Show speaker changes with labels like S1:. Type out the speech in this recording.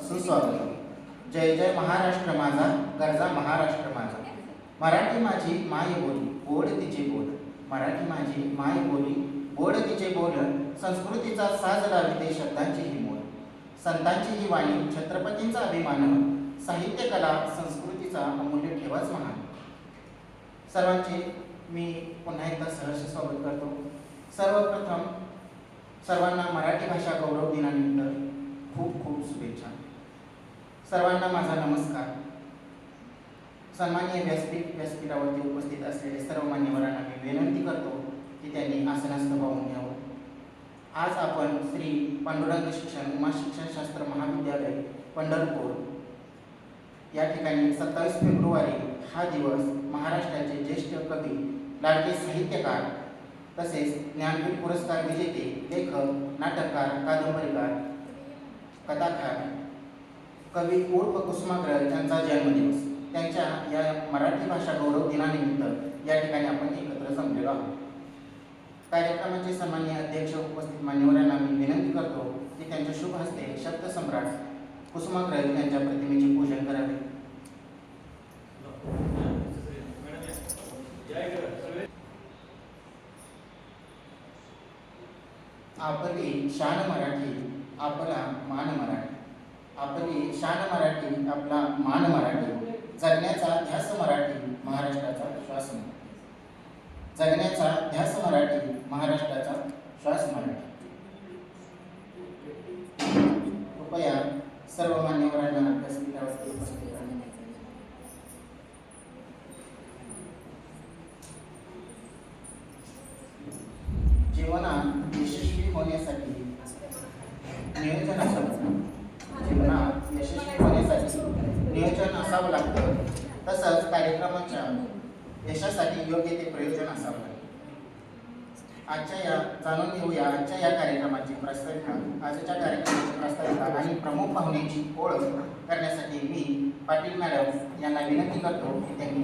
S1: सुस्वागत। जय जय महाराष्ट्र माझा, गरजा महाराष्ट्र माझा। मराठी माझी माय बोली, गोड तिचे बोल। मराठी माझी माय बोली, गोड तिचे बोल। संस्कृतीचा साज लाविते शब्दांची ही मोल। संतांची ही वाणी, छत्रपतींचा अभिमान। साहित्य कला संस्कृतीचा अमूल्य ठेवाच महान। सर्वांचे मी पुन्हा एकदा सहर्ष स्वागत करतो। सर्वप्रथम सर्वांना मराठी भाषा गौरव दिनानिमित्त खूप खूप शुभेच्छा। सर्वांना माझा नमस्कार। सन्माननीय व्यासपीठावरती उपस्थित असलेले सर्व मान्यवरांना मी विनंती करतो की त्यांनी आसनस्थ पाहून घ्यावं। आज आपण श्री पांडुरंग शिक्षण उमा शिक्षणशास्त्र महाविद्यालय पंढरपूर या ठिकाणी 27 फेब्रुवारी हा दिवस महाराष्ट्राचे ज्येष्ठ कवी, लाडके साहित्यकार तसेच ज्ञानपीठ पुरस्कार विजेते लेखक, नाटककार, कादंबरीकार, कथाकार, कवी उर्फ कुसुमाग्रज यांचा जन्मदिवस। त्यांच्या या मराठी भाषा गौरव दिनानिमित्त या ठिकाणी आपण एकत्र जमलेलो आहोत। कार्यक्रमाचे सन्माननीय अध्यक्ष उपस्थित मान्यवरांना मी विनंती करतो की त्यांच्या शुभ हस्ते शब्दसम्राट कुसुमाग्रज यांच्या प्रतिमेचे पूजन करावे। आपली शान मराठी, आपला मान मराठी। आपली शान मराठी, आपला मान मराठी। जगण्याचा ध्यास मराठी, महाराष्ट्राचा श्वास मराठी। जगण्याचा ध्यास मराठी, महाराष्ट्राचा श्वास मराठी। कृपया सर्व मान्यवरांना व्यासपीठावरती उपस्थित राहा। जीवनात यशस्वी होण्यासाठी नियोजन असावं। जीवनात यशस्वी होण्यासाठी नियोजन असावं लागतं। तसंच कार्यक्रमाच्या यशासाठी योग्य ते प्रयोजन असावं लागतं। जाणून घेऊया आजच्या या कार्यक्रमाची प्रास्ताविका। आजच्या कार्यक्रमाची प्रास्ताविका आणि प्रमुख पाहुण्यांची ओळख करण्यासाठी मी पाटील मॅडम यांना विनंती करतो की त्यांनी